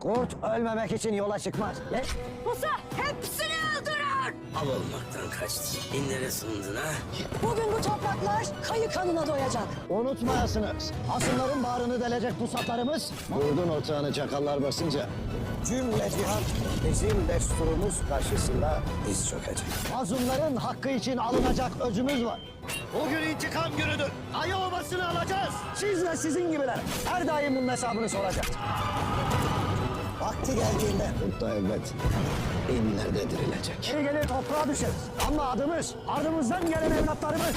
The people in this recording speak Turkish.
Kurt ölmemek için yola çıkmaz. Geç. Musa hepsini öldürün! Av olmaktan kaçtı. İnlere sığındın ha? Bugün bu topraklar kayı kanına doyacak. Unutmayasınız. Asımların bağrını delecek pusatlarımız kurdun otağını çakallar basınca cümle cihan bizim desturumuz karşısında diz çökecek. Mazlumların hakkı için alınacak özümüz var. Bugün intikam günüdür. Ayı obasını alacağız. Siz ve sizin gibiler her daim bunun hesabını soracak. Vakti geldiğinde Kurt'ta elbet inlerde dirilecek. Geri gelir toprağa düşeriz. Ama adımız, ardımızdan gelen evlatlarımız